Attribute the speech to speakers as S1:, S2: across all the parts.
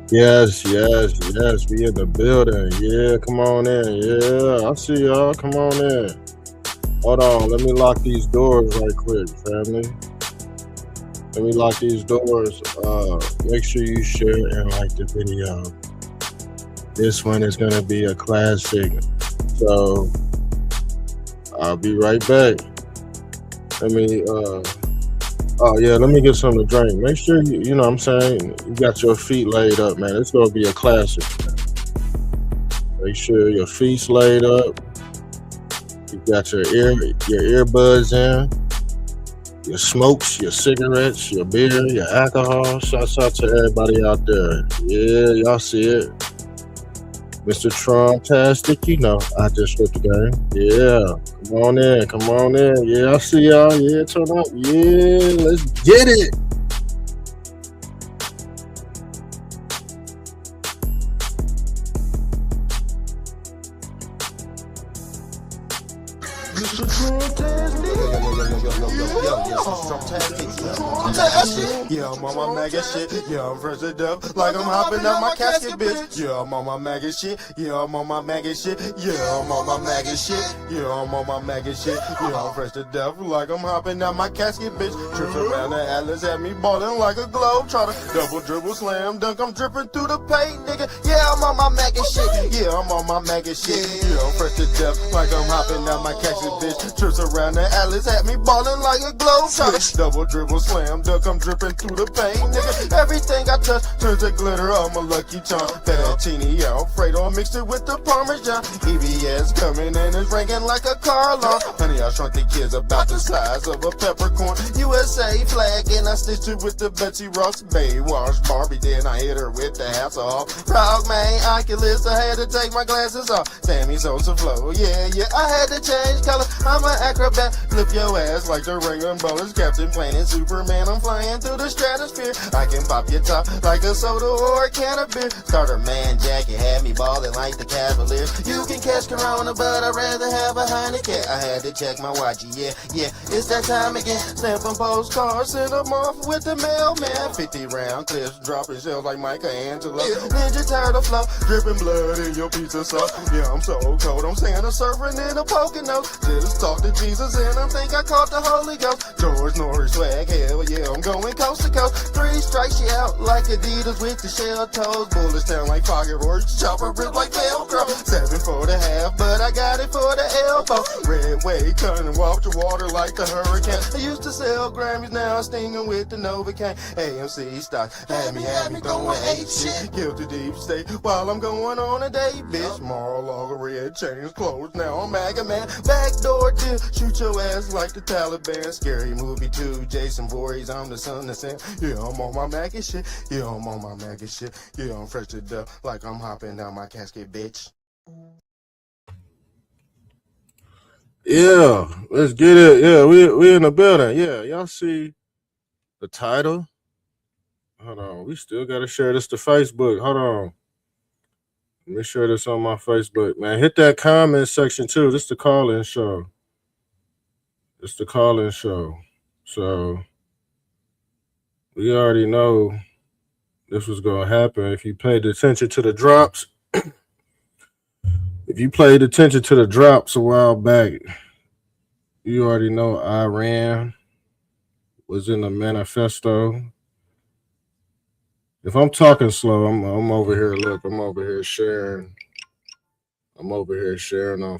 S1: Yes, yes, yes. We in the building. Yeah, come on in. Yeah, I see y'all. Come on in. Hold on. Let me lock these doors right quick, family. Let me lock these doors. Make sure you share and like the video. This one is gonna be a classic. So I'll be right back. Let me oh yeah, let me get something to drink. Make sure you know what I'm saying, you got your feet laid up, man. It's gonna be a classic. Make sure your feet's laid up. You got your earbuds in, your smokes, your cigarettes, your beer, your alcohol. Shouts out to everybody out there. Yeah, y'all see it. Mr. Trump-tastic, you know, I just flipped the game. Yeah. Come on in, come on in. Yeah, I see y'all. Yeah, turn up. Yeah, let's get it.
S2: Mr. Fantastic. Yes, it's fantastic. Fantastic. Yeah, I'm on my maggot shit. Yeah, I'm fresh to death. Like I'm hopping out my casket, bitch. Yeah, I'm on my maggot shit. Yeah, I'm on my maggot shit. Yeah, I'm on my maggot shit. Yeah, I'm on my maggot shit. Yeah, I'm fresh to death. Like I'm hopping out my casket, bitch. Trips around the Atlas, had me ballin' like a globe. Try to double dribble, slam dunk. I'm dripping through the paint, nigga. Yeah, I'm on my maggot shit. Yeah, I'm on my maggot shit. Yeah, I'm fresh to death. Like I'm hopping out my casket, bitch. Trips around the Atlas, had me ballin' like a globe. Try to double dribble, slam dunk. I'm dripping through the paint, nigga. Everything I touch turns to glitter. I'm a lucky charm. Fettuccine Alfredo mixed it with the Parmesan. EBS coming in and ringing like a car alarm. Honey, I shrunk the kids about the size of a peppercorn. USA flag and I stitched it with the Betsy Ross Baywatch Barbie. Then I hit her with the hasselhoff. Frog man, Oculus, I had to take my glasses off. Sammy Sosa flow, yeah, I had to change color. I'm an acrobat, flip your ass like the ring and bowlers. Captain Planet, Superman, I'm flying through the stratosphere. I can pop your top like a soda or a can of beer. Starter man jacket had me ballin' like the Cavaliers. You can catch Corona, but I'd rather have a Heineken. I had to check my watch, yeah, it's that time again. Stamping postcards, send them off with the mailman. 50 round clips, dropping shells like Michelangelo. Ninja Turtle flow, dripping blood in your pizza sauce. Yeah, I'm so cold, I'm Santa surfing in a Pocono. Just talk to Jesus and I think I caught the Holy Ghost. George Norris swag, hell yeah, I'm going coast to coast. 3 strikes you out like Adidas with the shell toes. Bullets down like fireworks, chopper rip like Velcro. 7 for the half, but I got it for the elbow. Red wave, cutting walk the water like the hurricane. I used to sell Grammys, now I'm stinging with the Novocaine. AMC stock, had me throwing 8 shit. Guilty deep state while I'm going on a date, bitch. Mar-a-Lago red chains closed, now I'm MAGA man. Backdoor deal, shoot your ass like the Taliban. Scary movie too, Jason Voorhees, I'm the son of Sam. Yeah, I'm on my maggot shit. Yeah, I'm on my maggot shit. Yeah, I'm fresh to death like I'm hopping down my casket, bitch.
S1: Yeah, let's get it. Yeah, we in the building. Yeah, y'all see the title? Hold on, we still gotta share this to Facebook. Hold on. Let me share this on my Facebook, man. Hit that comment section too. This the call-in show. It's the call-in show. So we already know this was gonna happen. If you paid attention to the drops, if you paid attention to the drops a while back, you already know Iran was in the manifesto. If I'm talking slow, I'm over here. Look, I'm over here sharing. I'm over here sharing on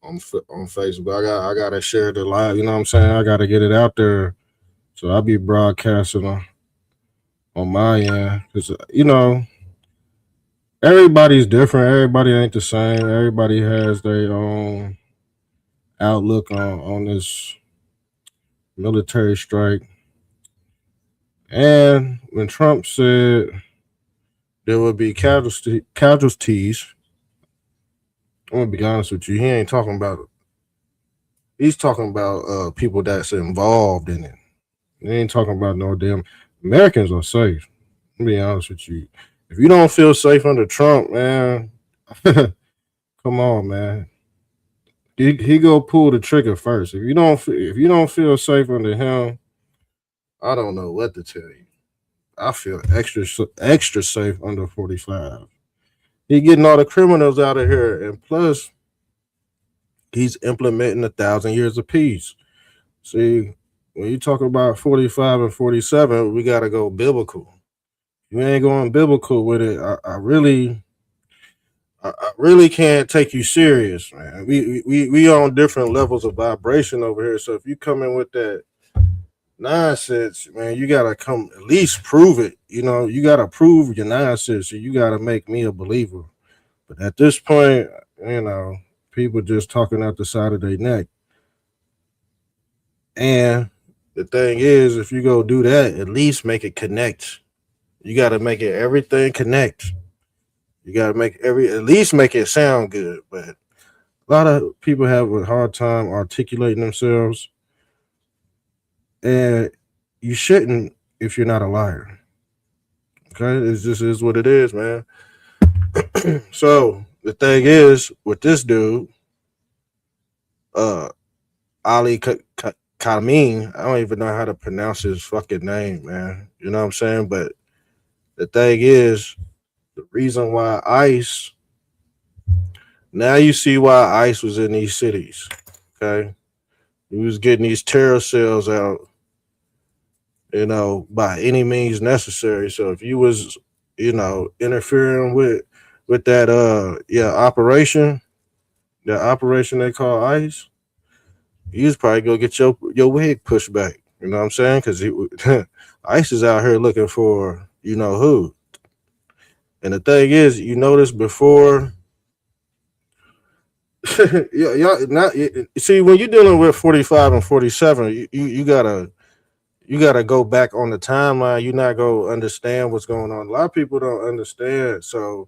S1: Facebook. I gotta share the live. You know what I'm saying? I gotta get it out there. So I'll be broadcasting on my end because you know everybody's different. Everybody ain't the same. Everybody has their own outlook on this military strike. And when Trump said there would be casualties, I'm gonna be honest with you. He ain't talking about it. He's talking about people that's involved in it. He ain't talking about no damn Americans are safe. I'll be honest with you. If you don't feel safe under Trump, man, come on, man. He go pull the trigger first. If you don't feel safe under him, I don't know what to tell you. I feel extra safe under 45. He getting all the criminals out of here, and plus he's implementing 1,000 years of peace. See, when you talk about 45 and 47, we gotta go biblical. You ain't going biblical with it. I really can't take you serious, man. We on different levels of vibration over here. So if you come in with that nonsense, man, you gotta come at least prove it. You know, you gotta prove your nonsense. So you gotta make me a believer. But at this point, you know, people just talking out the side of their neck. And the thing is, if you go do that, at least make it connect. You gotta make it everything connect. You gotta make at least make it sound good. But a lot of people have a hard time articulating themselves, and you shouldn't if you're not a liar. Okay, it just is what it is, man. So the thing is with this dude, uh, Ali Khamenei, I don't even know how to pronounce his fucking name, man. You know what I'm saying? But the thing is, the reason why ICE, now you see why ICE was in these cities. Okay, he was getting these terror cells out, you know, by any means necessary. So if you was, you know, interfering with that operation, that operation they call ICE, you was probably gonna get your wig pushed back. You know what I'm saying? Because ICE is out here looking for you know who. And the thing is, you notice before, y'all not see when you're dealing with 45 and 47, you gotta go back on the timeline. You're not gonna understand what's going on. A lot of people don't understand, so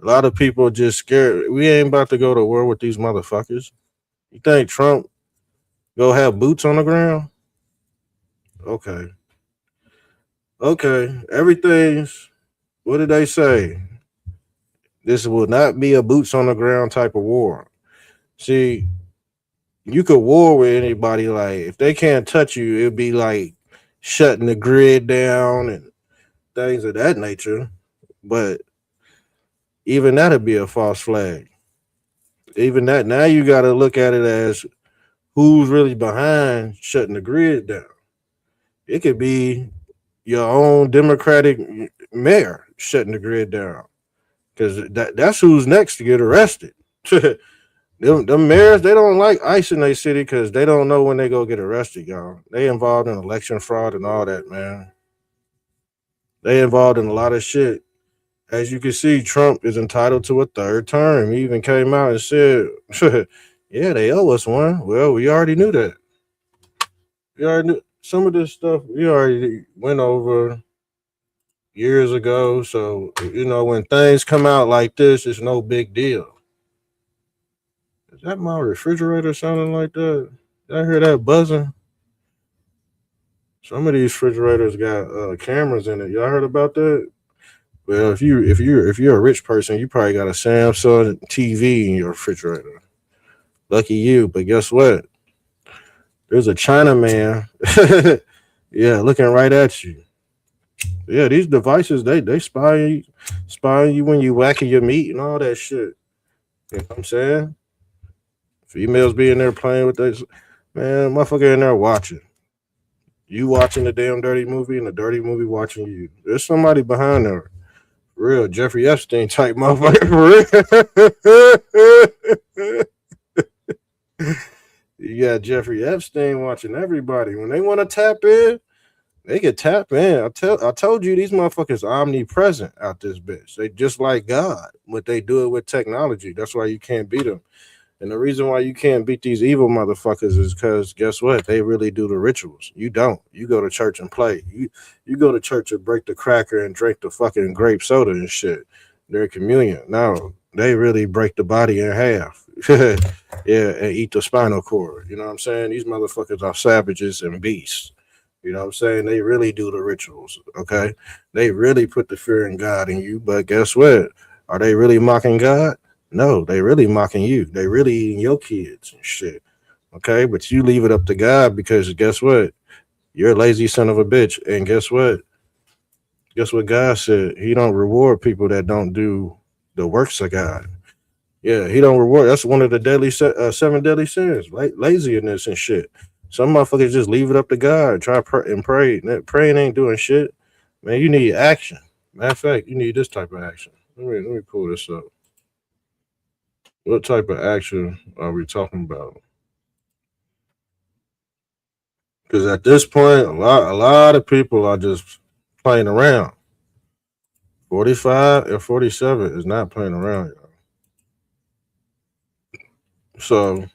S1: a lot of people just scared. We ain't about to go to war with these motherfuckers. You think Trump go have boots on the ground? Okay, okay. Everything's what did they say? This will not be a boots on the ground type of war. See, you could war with anybody. Like if they can't touch you, it'd be like shutting the grid down and things of that nature. But even that'd be a false flag. Even that, now you got to look at it as who's really behind shutting the grid down. It could be your own Democratic mayor shutting the grid down because that's who's next to get arrested. Them mayors, they don't like ICE in their city because they don't know when they go get arrested, y'all. They involved in election fraud and all that, man. They involved in a lot of shit. As you can see, Trump is entitled to a third term. He even came out and said, yeah, they owe us one. Well, we already knew that. We already knew some of this stuff we already went over years ago. So, you know, when things come out like this, it's no big deal. Is that my refrigerator sounding like that? Did I hear that buzzing? Some of these refrigerators got cameras in it. Y'all heard about that? Well, if you're a rich person, you probably got a Samsung TV in your refrigerator. Lucky you, but guess what? There's a Chinaman, yeah, looking right at you. Yeah, these devices they spy you when you whacking your meat and all that shit. You know what I'm saying? Females be in there playing with this, man. Motherfucker in there watching. You watching the damn dirty movie and the dirty movie watching you. There's somebody behind there. For real, Jeffrey Epstein type motherfucker. For real. You got Jeffrey Epstein watching everybody. When they want to tap in, they can tap in. I told you these motherfuckers are omnipresent out this bitch. They just like God. What they do it with technology. That's why you can't beat them. And the reason why you can't beat these evil motherfuckers is because guess what? They really do the rituals. You don't. You go to church and play. You go to church and break the cracker and drink the fucking grape soda and shit. Their communion. No, they really break the body in half. Yeah, and eat the spinal cord. You know what I'm saying? These motherfuckers are savages and beasts. You know what I'm saying? They really do the rituals. Okay. They really put the fear in God in you. But guess what? Are they really mocking God? No, they really mocking you. They really eating your kids and shit. Okay, but you leave it up to God because guess what? You're a lazy son of a bitch. And guess what? Guess what God said? He don't reward people that don't do the works of God. Yeah, he don't reward. That's one of the seven deadly sins, like laziness and shit. Some motherfuckers just leave it up to God, try and pray. Praying ain't doing shit. Man, you need action. Matter of fact, you need this type of action. Let me pull this up. What type of action are we talking about? Because at this point, a lot of people are just playing around. 45 and 47 is not playing around, y'all. So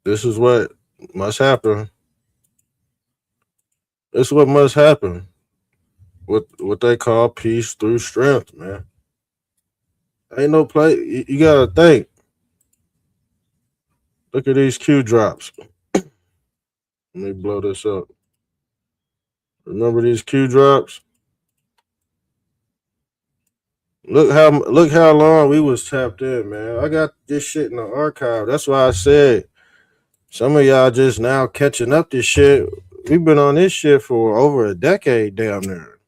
S1: this is what must happen. This is what must happen. What they call peace through strength, man. Ain't no play. You gotta think. Look at these Q drops. Let me blow this up. Remember these Q drops? Look how long we was tapped in, man. I got this shit in the archive. That's why I said some of y'all just now catching up this shit. We've been on this shit for over a decade, damn near.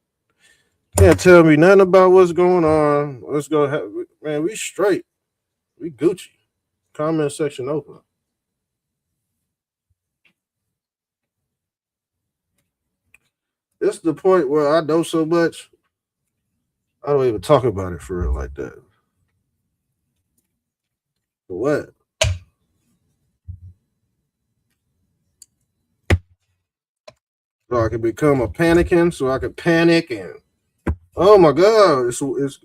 S1: Can't tell me nothing about what's going on. Let's go, man. We straight. We Gucci. Comment section open. It's the point where I know so much, I don't even talk about it for real like that. For what? So I can become a panicking, so I could panic and oh my God, it's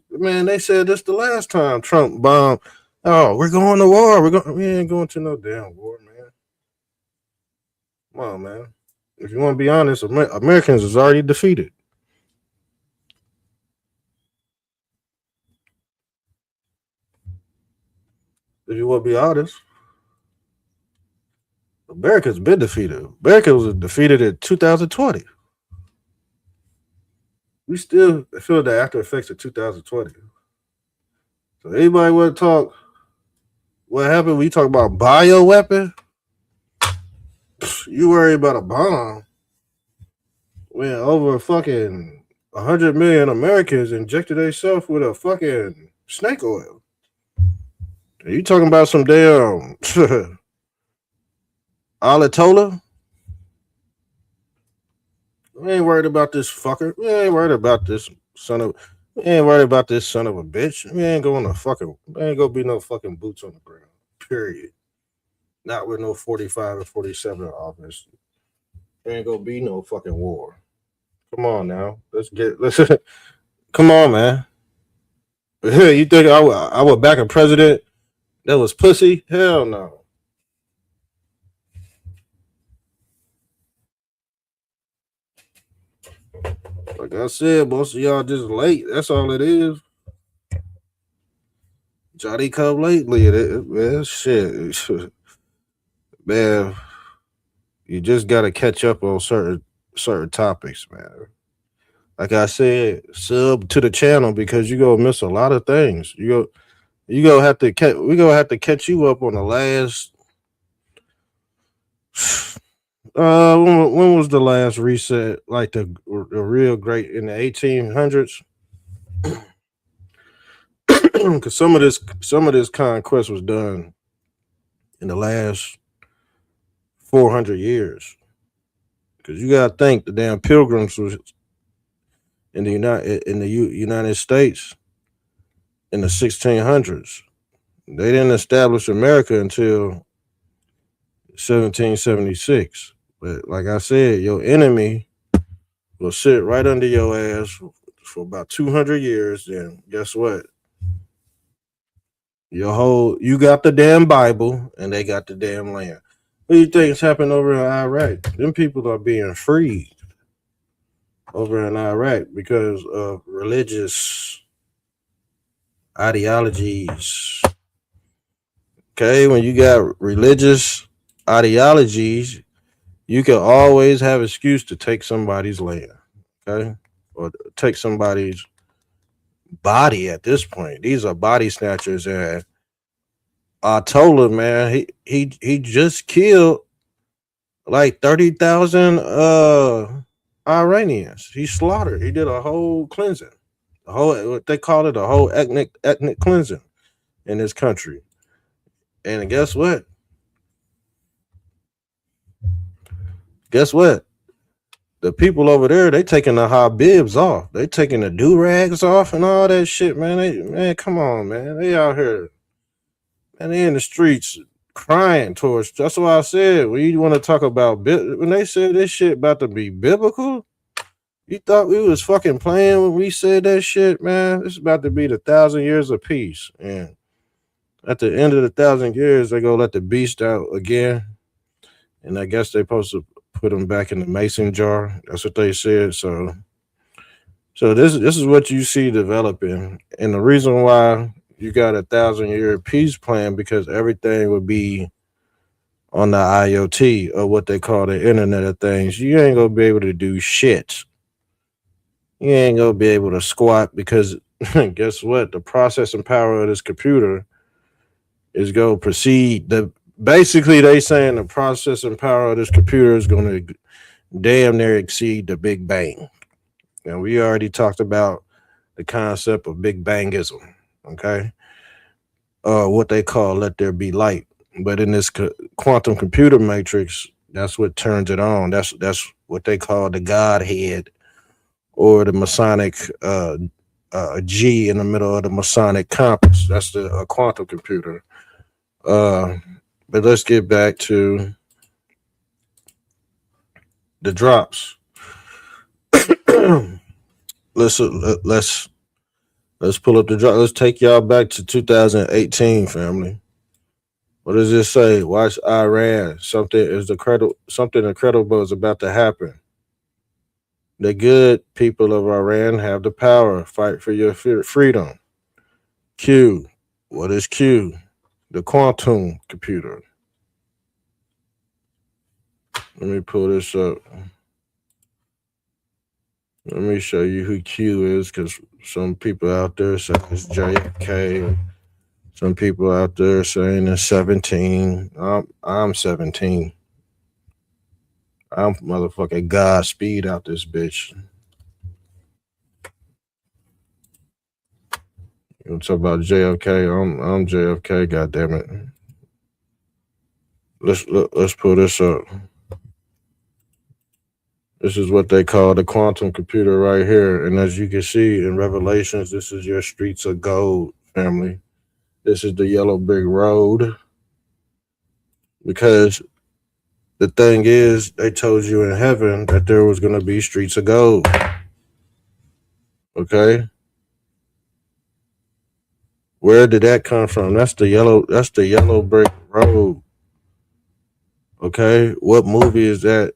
S1: man. They said this the last time Trump bombed. Oh, we're going to war. We ain't going to no damn war, man. Come on, man. If you want to be honest, Americans is already defeated. If you want to be honest, America's been defeated. America was defeated in 2020. We still feel the after effects of 2020. So anybody want to talk what happened? We talk about bioweapon. You worry about a bomb when over fucking 100 million Americans injected themselves with a fucking snake oil. Are you talking about some damn Ayatollah? We ain't worried about this fucker. We ain't worried about this son of. We ain't worried about this son of a bitch. We ain't going to fucking. There ain't gonna be no fucking boots on the ground. Period. Not with no 45 and 47 in office. There ain't gonna be no fucking war. Come on now. Let's come on, man. You think I would back a president that was pussy? Hell no. Like I said, most of y'all just late. That's all it is. Johnny come lately. Man, shit. Man, you just gotta catch up on certain topics, man. Like I said, sub to the channel because you gonna miss a lot of things. You gonna have to catch. We gonna have to catch you up on the last. When was the last reset? Like the real great in the 1800s? Because some of this conquest was done in the last 400 years. Because you gotta think the damn pilgrims was in the United States in the 1600s. They didn't establish America until 1776. But like I said, your enemy will sit right under your ass for about 200 years. Then guess what? You got the damn Bible and they got the damn land. What do you think's happened over in Iraq? Them people are being freed over in Iraq because of religious ideologies. Okay, when you got religious ideologies, you can always have excuse to take somebody's land. Okay, or take somebody's body. At this point, these are body snatchers, and Ayatollah, man, he just killed like 30,000 Iranians. He slaughtered. He did a whole cleansing, a whole what they call it, a whole ethnic cleansing in this country. And guess what? Guess what? The people over there, they taking the habibs off. They taking the do rags off and all that shit, man. Man, come on, man. They out here, and they in the streets crying towards. That's why I said when you want to talk about when they said this shit about to be biblical, you thought we was fucking playing when we said that shit, man. It's about to be the 1,000 years of peace, and at the end of the 1,000 years, they go let the beast out again, and I guess they supposed to put him back in the mason jar. That's what they said. So this is what you see developing, and the reason why you got a 1,000 year peace plan because everything would be on the IoT or what they call the Internet of Things. You ain't gonna be able to do shit. You ain't gonna be able to squat because guess what? The processing power of this computer is gonna proceed. Basically they saying the processing power of this computer is gonna damn near exceed the Big Bang. And we already talked about the concept of Big Bangism, okay? What they call let there be light. But in this quantum computer matrix, that's what turns it on. That's what they call the Godhead or the Masonic G in the middle of the Masonic compass. That's the quantum computer. But let's get back to the drops. let's pull up the drop. Let's take y'all back to 2018, family. What does it say? Watch Iran. Something incredible is about to happen. The good people of Iran have the power. Fight for your freedom. Q. What is Q? The quantum computer. Let me pull this up. Let me show you who Q is, because some people out there say it's JFK. Some people out there saying it's 17. I'm 17. I'm motherfucking Godspeed out this bitch. You talk about JFK? I'm JFK. Goddamn it. Let's pull this up. This is what they call the quantum computer right here. And as you can see in Revelations, this is your streets of gold, family. This is the yellow brick road. Because the thing is, they told you in heaven that there was going to be streets of gold. Okay? Where did that come from? That's the yellow brick road. Okay? What movie is that?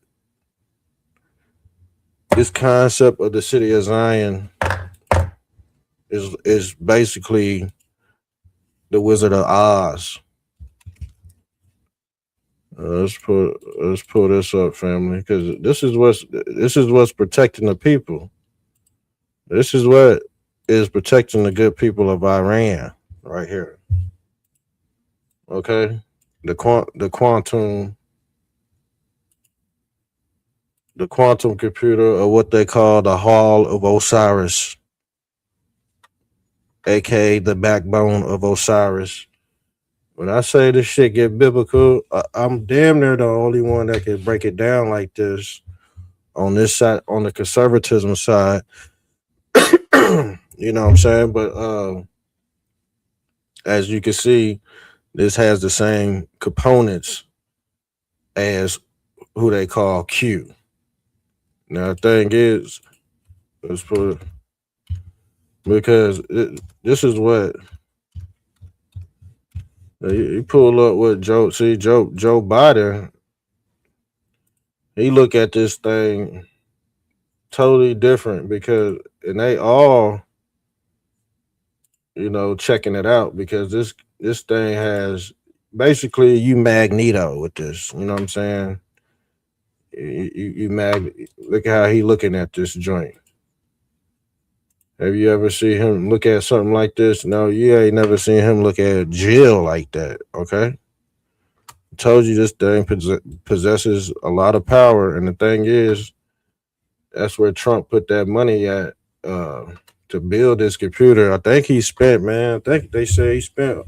S1: This concept of the city of Zion is basically the Wizard of Oz. Let's pull this up, family, because this is what's protecting the people. This is what is protecting the good people of Iran right here. Okay, the quantum computer, or what they call the Hall of Osiris, aka the backbone of Osiris. When I say this shit get biblical, I'm damn near the only one that can break it down like this on this side, on the conservatism side. You know what I'm saying? But as you can see, this has the same components as who they call Q. Now the thing is, let's put it, because this is what you pull up with Joe Biden. He look at this thing totally different, because and they all, checking it out, because this thing has basically you Magneto with this. You know what I'm saying? Look at how he looking at this joint. Have you ever seen him look at something like this? No, you ain't never seen him look at Jill like that. Okay, I told you this thing possesses a lot of power, and the thing is, That's where Trump put that money at uh, to build this computer. I think he spent, man. I think they say he spent,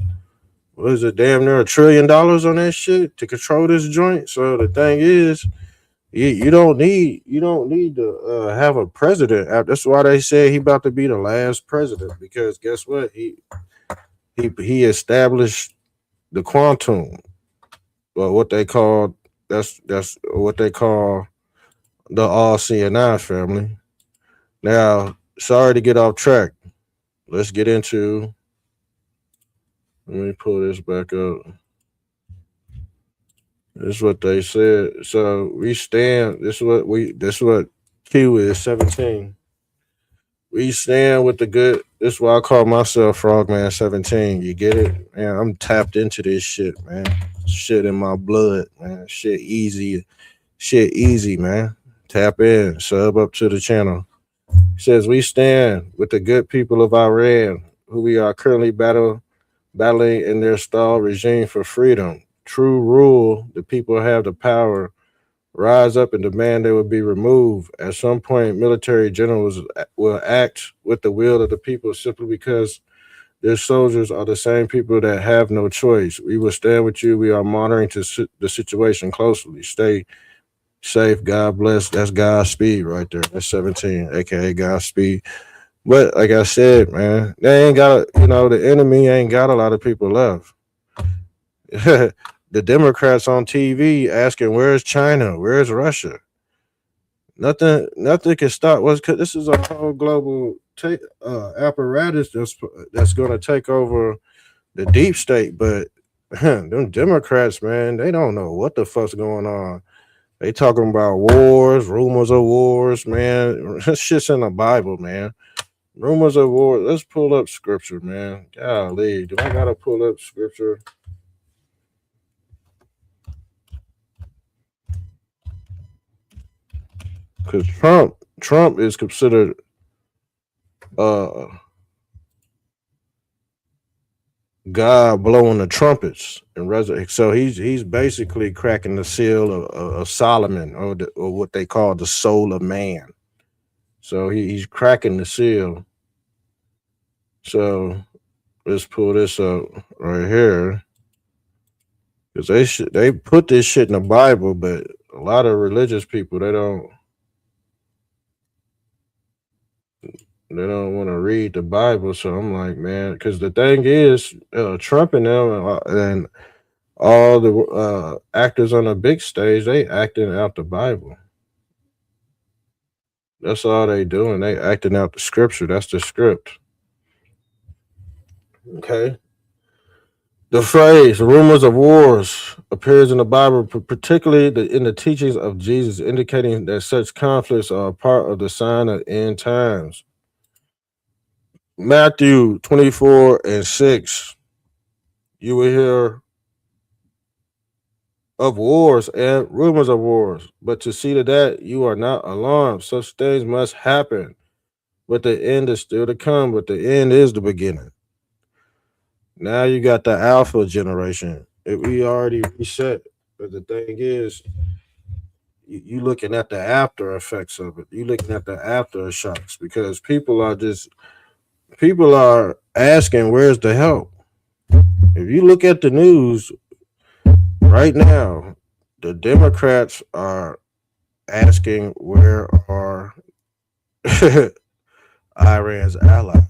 S1: what is it, damn near $1 trillion on that shit to control this joint. So the thing is, you don't need to have a president. That's why they say he about to be the last president, because guess what, he established the quantum, well, what they call, that's what they call the all CNI family. Now, sorry to get off track. Let's get into. Let me pull this back up. This is what they said. So we stand. This is what we. This is what Q is 17. We stand with the good. This is why I call myself Frogman 17. You get it, man? I'm tapped into this shit, man. Shit in my blood, man. Shit easy. Shit easy, man. Tap in. Sub up to the channel. He says we stand with the good people of Iran, who we are currently battling in their stalled regime for freedom. True rule, the people have the power. Rise up and demand they will be removed. At some point, military generals will act with the will of the people simply because their soldiers are the same people that have no choice. We will stand with you. We are monitoring the situation closely. Stay safe. God bless. That's Godspeed right there. That's 17, aka Godspeed. But like I said, man, they ain't got, the enemy ain't got a lot of people left. The Democrats on TV asking, "Where's China? Where's Russia?" Nothing can stop. This is a whole global apparatus that's going to take over the deep state. But them Democrats, man, they don't know what the fuck's going on. They talking about wars, rumors of wars, man. This shit's in the Bible, man. Rumors of war. Let's pull up scripture, man. Golly, do I gotta pull up scripture? Because Trump is considered uh God blowing the trumpets and resurrect. So he's basically cracking the seal of Solomon, or what they call the soul of man. So he's cracking the seal. So let's pull this up right here, because they put this shit in the Bible, but a lot of religious people, they don't want to read the Bible. So I'm like, man, because the thing is, Trump and them and all the actors on the big stage, they acting out the Bible. That's all they doing. They acting out the scripture. That's the script. Okay. The phrase "rumors of wars" appears in the Bible, particularly in the teachings of Jesus, indicating that such conflicts are a part of the sign of end times. Matthew 24:6. You will hear of wars and rumors of wars, but to see to that you are not alarmed. Such things must happen, but the end is still to come. But the end is the beginning. Now you got the alpha generation. We already reset, but the thing is, you looking at the after effects of it. You looking at the after shocks, because people are asking, where's the help? If you look at the news right now, the Democrats are asking, where are Iran's allies?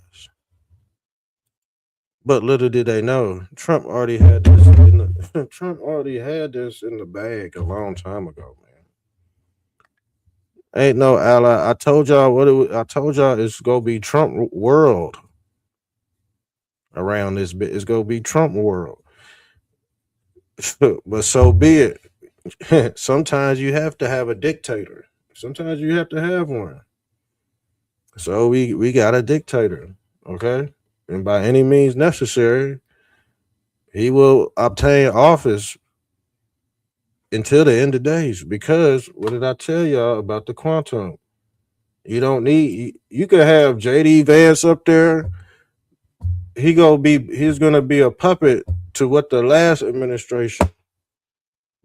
S1: But little did they know, Trump already had this Trump already had this in the bag a long time ago, man. Ain't no ally. I told y'all I told y'all it's gonna be Trump world around this bit. It's gonna be Trump world. But so be it. Sometimes you have to have a dictator. Sometimes you have to have one. So we got a dictator, okay? And by any means necessary, he will obtain office until the end of days. Because what did I tell y'all about the quantum? You don't need. You could have JD Vance up there. He's gonna be a puppet to what the last administration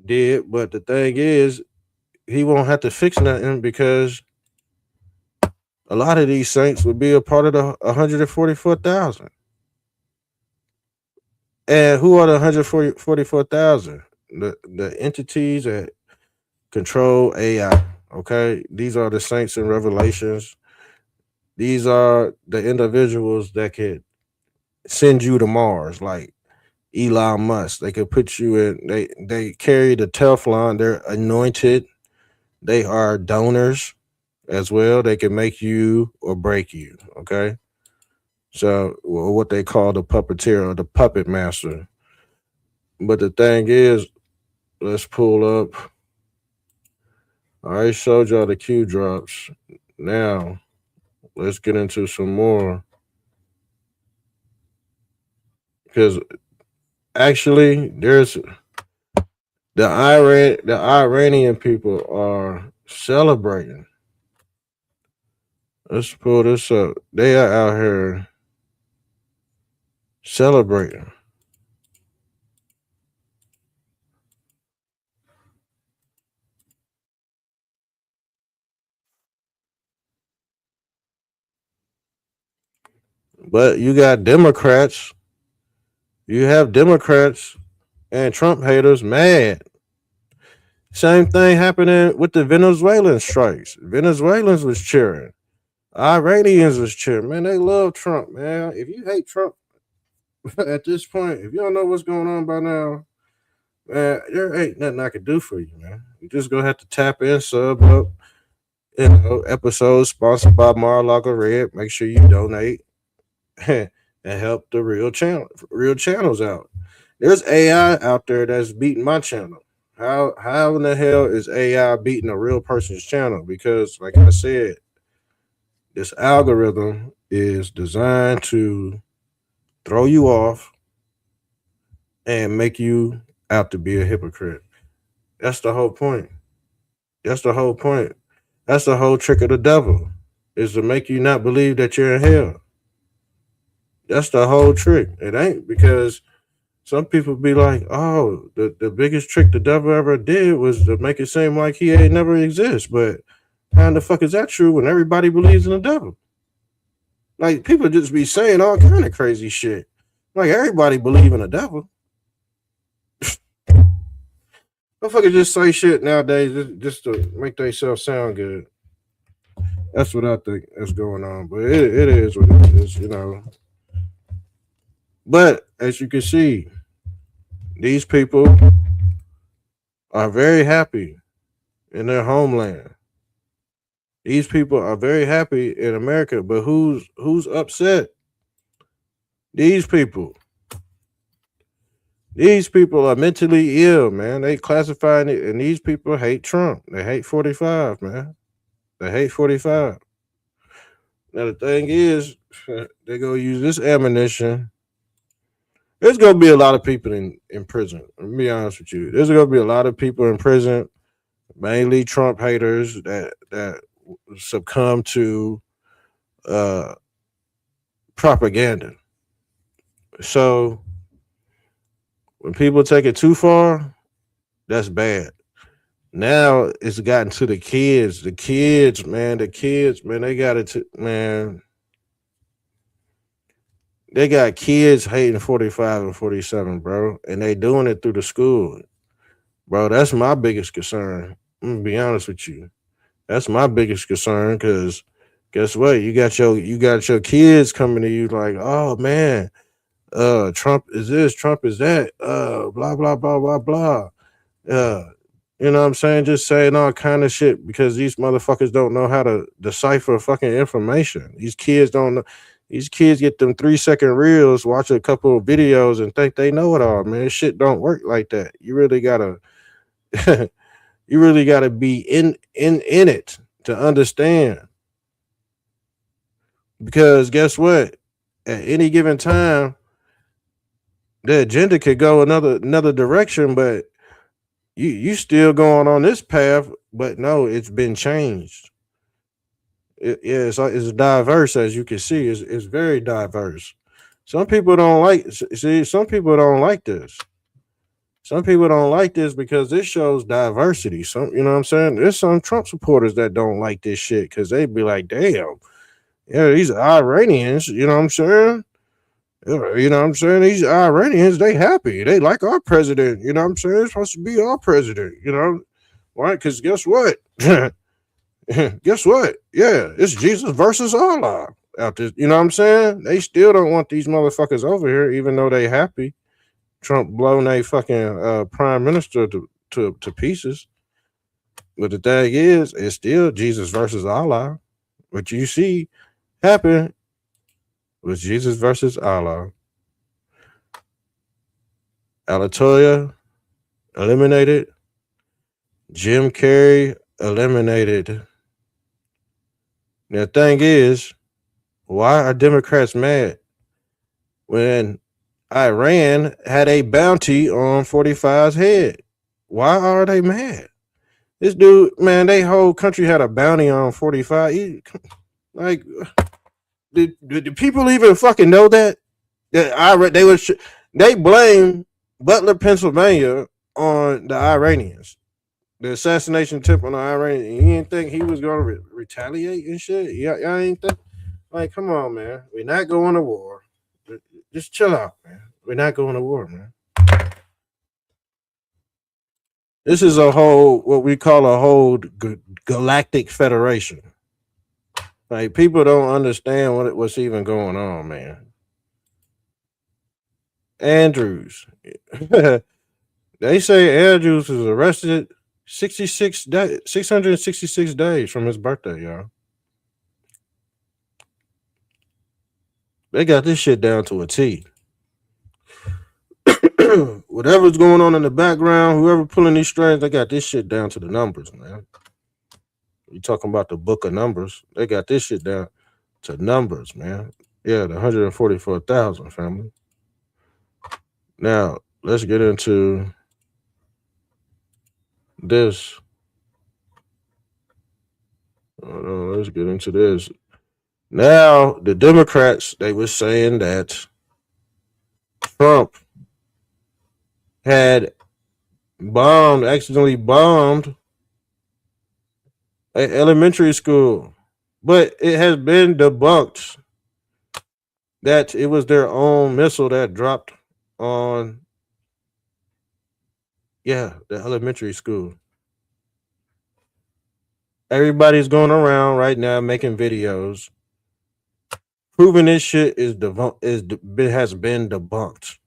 S1: did. But the thing is, he won't have to fix nothing, because A lot of these saints would be a part of the 144,000. And who are the 144,000? The entities that control AI. Okay, these are the saints in Revelations. These are the individuals that could send you to Mars, like Elon Musk. They could put you in. They carry the Teflon. They're anointed. They are donors as well. They can make you or break you. Okay, so what they call the puppeteer or the puppet master. But the thing is, let's pull up. I already showed y'all the Q drops. Now let's get into some more because actually there's the Iranian people are celebrating. Let's pull this up. They are out here celebrating. But you got Democrats, you have Democrats and Trump haters mad. Same thing happening with the Venezuelan strikes. Venezuelans was cheering. Iranians was cheering. Man, they love Trump, man. If you hate Trump at this point, if you don't know what's going on by now, man, there ain't nothing I can do for you, man. You just gonna have to tap in, sub up. Episodes sponsored by Mar-a-Lago Red. Make sure you donate and help the real channels out. There's AI out there that's beating my channel. How in the hell is AI beating a real person's channel? Because like I said, this algorithm is designed to throw you off and make you out to be a hypocrite. That's the whole point. That's the whole point. That's the whole trick of the devil is to make you not believe that you're in hell. That's the whole trick. It ain't because some people be like, oh, the biggest trick the devil ever did was to make it seem like he ain't never exist. But how in the fuck is that true when everybody believes in the devil? Like people just be saying all kind of crazy shit. Like everybody believe in the devil. Motherfuckers just say shit nowadays just to make themselves sound good. That's what I think is going on. But it is what it is. But as you can see, these people are very happy in their homeland. These people are very happy in America, but who's upset? These people. These people are mentally ill, man. They classifying it, and these people hate Trump. They hate 45, man. They hate 45. Now the thing is, they gonna use this ammunition. There's gonna be a lot of people in prison. Let me be honest with you. There's gonna be a lot of people in prison, mainly Trump haters that succumb to uh, propaganda. So when people take it too far, that's bad. Now it's gotten to the kids. The kids, man, they got it to man. They got kids hating 45 and 47, bro. And they doing it through the school. Bro, that's my biggest concern. I'm gonna be honest with you. That's my biggest concern because guess what? You got your kids coming to you like, oh man, Trump is this, Trump is that, blah blah blah blah blah. Uh, you know what I'm saying? Just saying all kind of shit because these motherfuckers don't know how to decipher fucking information. These kids don't know. These kids get them 3 second reels, watch a couple of videos, and think they know it all. Man, shit don't work like that. You really gotta, you really gotta be in it to understand. Because guess what? At any given time, the agenda could go another direction, but you still going on this path, but no, it's been changed. Yeah, it's diverse as you can see. It's very diverse. Some people don't like see. Some people don't like this. Some people don't like this because this shows diversity. Some, you know what I'm saying. There's some Trump supporters that don't like this shit because they be like, damn. Yeah, these Iranians, you know what I'm saying? You know what I'm saying? These Iranians, they happy. They like our president. You know what I'm saying? It's supposed to be our president. You know, why? Because guess what? Guess what? Yeah, it's Jesus versus Allah out there. You know what I'm saying? They still don't want these motherfuckers over here, even though they happy. Trump blown a fucking prime minister to pieces. But the thing is, it's still Jesus versus Allah. What you see happen was Jesus versus Allah. Alatoya eliminated. Jim Carrey eliminated. The thing is, why are Democrats mad when Iran had a bounty on 45's head? Why are they mad? This dude, man, they whole country had a bounty on 45. Like, did people even fucking know that? They blame Butler, Pennsylvania on the Iranians. The assassination tip on the Iranians. You didn't think he was going to retaliate and shit? Yeah, y'all ain't think? Like, come on, man. We're not going to war. Just chill out, man. We're not going to war, man. This is a whole, what we call a whole galactic federation. Like, people don't understand what's even going on, man. Andrews. They say Andrews was arrested 666 days from his birthday, y'all. They got this shit down to a T. Whatever's going on in the background, whoever pulling these strings, they got this shit down to the numbers, man. You talking about the book of numbers? They got this shit down to numbers, man. Yeah, the 144,000 family. Now let's get into this. Let's get into this. Now the Democrats, they were saying that Trump had accidentally bombed an elementary school, but it has been debunked that it was their own missile that dropped on, yeah, the elementary school. Everybody's going around right now making videos proving this shit has been debunked,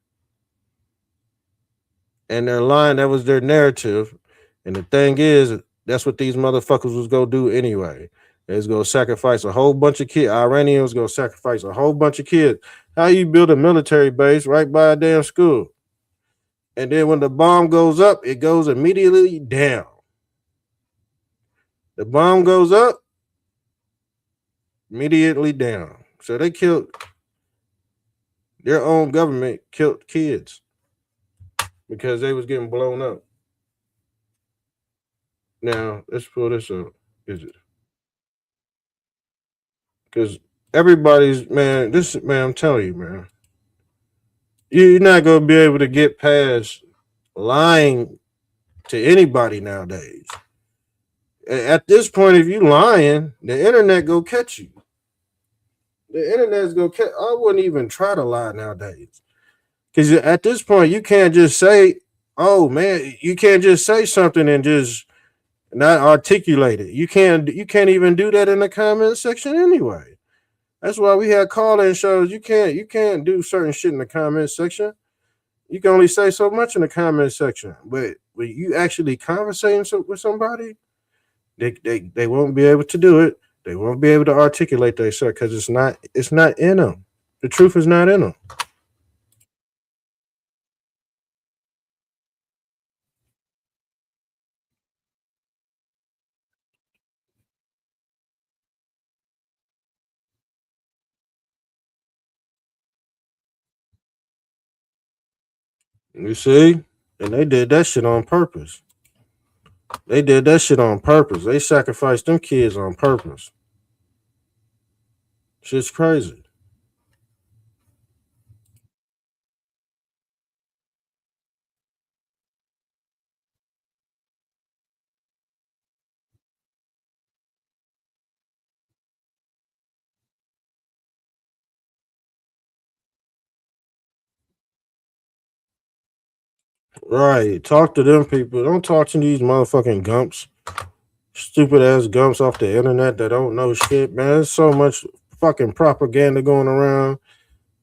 S1: and they're lying. That was their narrative, and the thing is, that's what these motherfuckers was gonna do anyway. It's gonna sacrifice a whole bunch of kids. Iranians gonna sacrifice a whole bunch of kids. How you build a military base right by a damn school? And then when the bomb goes up, it goes immediately down. The bomb goes up, immediately down. So they killed their own government, killed kids because they was getting blown up. Now let's pull this up. Is it? Because everybody's, man. This, man, I'm telling you, man. You're not gonna be able to get past lying to anybody nowadays. At this point, if you lying, the internet go catch you. The internet's gonna catch. I wouldn't even try to lie nowadays, because at this point, you can't just say, "Oh man," you can't just say something and just not articulate it. You can't. You can't even do that in the comment section anyway. That's why we had call-in shows. You can't do certain shit in the comment section. You can only say so much in the comment section. But when you actually conversating with somebody, they won't be able to do it. They won't be able to articulate themselves because it's not in them. The truth is not in them. You see? And they did that shit on purpose. They did that shit on purpose. They sacrificed them kids on purpose. Shit's crazy. Right. Talk to them people. Don't talk to these motherfucking gumps. Stupid ass gumps off the internet that don't know shit, man. There's so much fucking propaganda going around.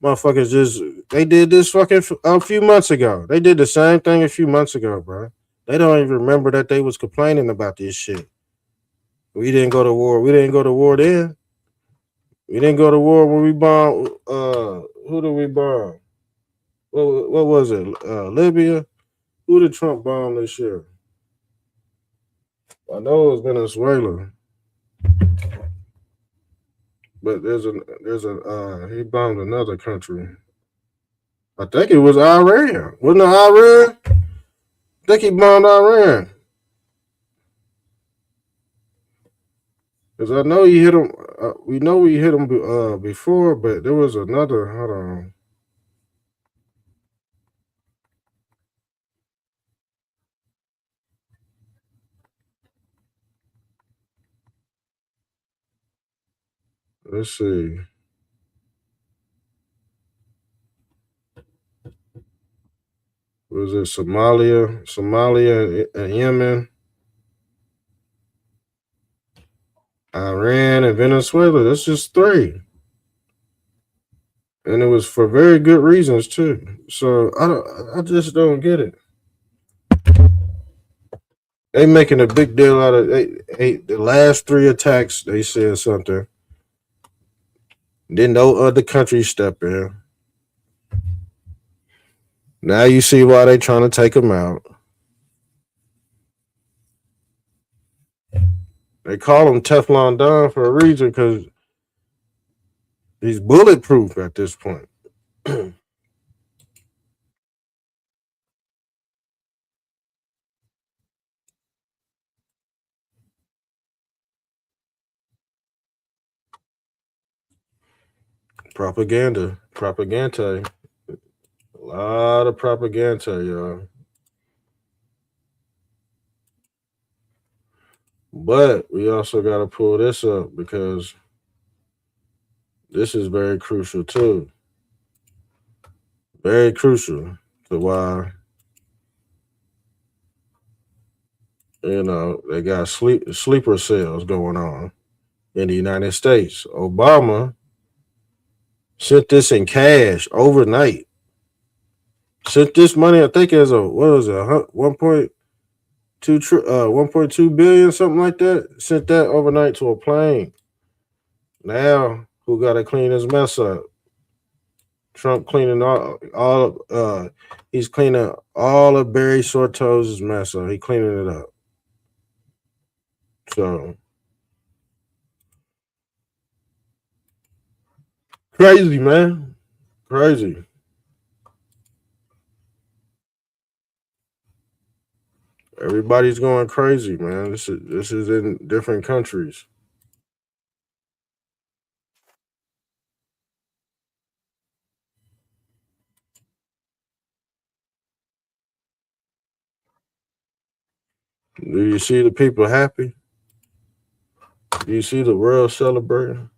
S1: Motherfuckers just they did this fucking a few months ago. They did the same thing a few months ago, bro. They don't even remember that they was complaining about this shit. We didn't go to war. We didn't go to war then. We didn't go to war when we bombed. Who did we bomb? What was it? Libya. Who did Trump bomb this year? I know it was Venezuela, but there's a he bombed another country. I think it was Iran. Wasn't it Iran? I think he bombed Iran. Because I know he hit him. We know we hit him before, but there was another. Hold on. Let's see. Was it Somalia, and Yemen, Iran, and Venezuela? That's just three, and it was for very good reasons too. So I just don't get it. They making a big deal out of the last three attacks. They said something. Then no other countries step in. Now you see why they trying to take them out. They call him Teflon Don for a reason because he's bulletproof at this point. Propaganda, a lot of propaganda, y'all. But we also got to pull this up because this is very crucial too. Very crucial to why they got sleeper cells going on in the United States. Obama sent this in cash overnight. Sent this money, I think, as a what was it, 1.2 billion, something like that. Sent that overnight to a plane. Now, who got to clean his mess up? Trump cleaning he's cleaning all of Barry Sorto's mess up. He cleaning it up. So crazy, man. Crazy. Everybody's going crazy, man. This is in different countries. Do you see the people happy? Do you see the world celebrating?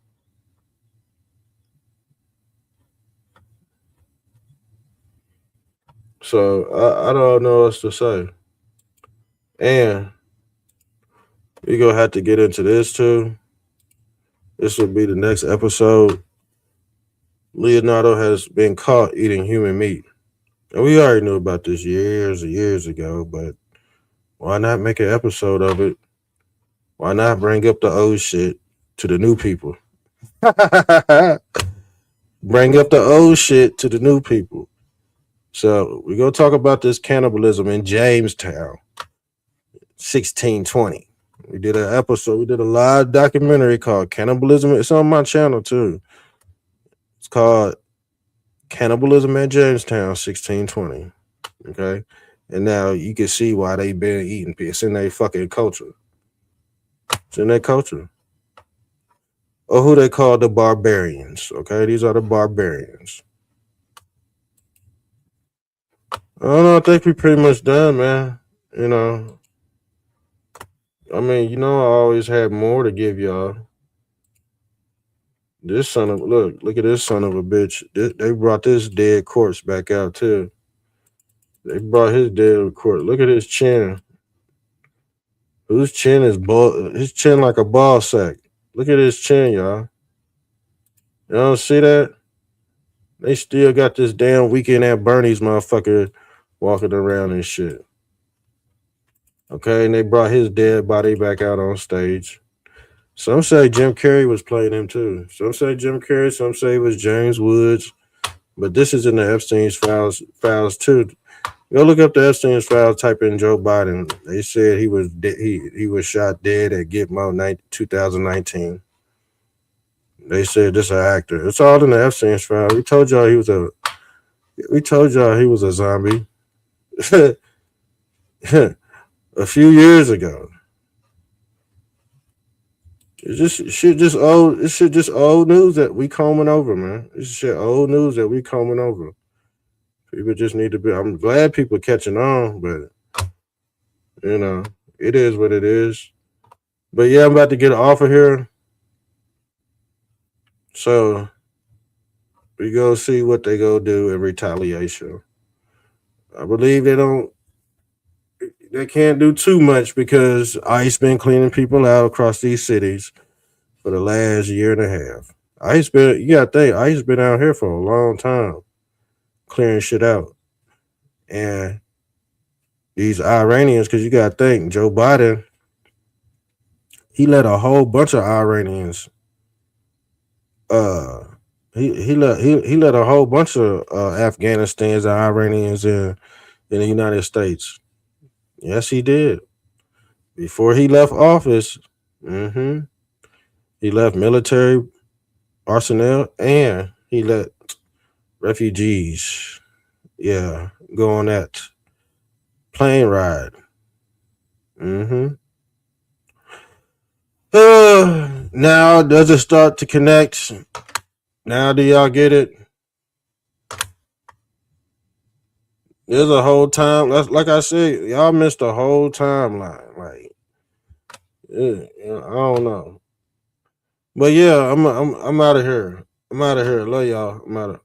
S1: So I don't know what else to say. And we gonna have to get into this too. This will be the next episode. Leonardo has been caught eating human meat. And we already knew about this years and years ago, but why not make an episode of it? Why not bring up the old shit to the new people? Bring up the old shit to the new people. So we're gonna talk about this cannibalism in Jamestown, 1620. We did an episode, we did a live documentary called Cannibalism. It's on my channel too. It's called Cannibalism at Jamestown, 1620. Okay. And now you can see why they been eating. It's in their fucking culture. It's in their culture. Or who they call the barbarians. Okay, these are the barbarians. I don't know. I think we pretty much done, man. You know, I mean, I always had more to give y'all. This son of look at this son of a bitch. They brought this dead corpse back out too. They brought his dead to court. Look at his chin. Whose chin is ball? His chin like a ball sack. Look at his chin, y'all. You don't see that? They still got this damn Weekend at Bernie's motherfucker walking around and shit. Okay, and they brought his dead body back out on stage. Some say Jim Carrey was playing him too. Some say Jim Carrey. Some say it was James Woods. But this is in the Epstein's files too. Go look up the Epstein's files. Type in Joe Biden. They said he was he was shot dead at Gitmo 2019. They said this an actor. It's all in the Epstein's file. We told y'all he was a. We told y'all he was a zombie. A few years ago. It's just shit. Just old. This shit just old news that we combing over, man. This shit old news that we combing over. People just need to be. I'm glad people catching on, but you know, it is what it is. But yeah, I'm about to get off of here. So we go see what they go do in retaliation. I believe they can't do too much because ICE been cleaning people out across these cities for the last year and a half. You gotta think, ICE been out here for a long time, clearing shit out. And these Iranians, because you gotta think, Joe Biden, he let a whole bunch of Iranians uh he let a whole bunch of Afghanistans and Iranians in the United States. Yes, he did. Before he left office, hmm he left military personnel and he let refugees, yeah, go on that plane ride. hmm now does it start to connect? Now do y'all get it? There's a whole time. Like I said, y'all missed the whole timeline. Like, I don't know. But yeah, I'm out of here. I'm out of here. Love y'all. I'm out of.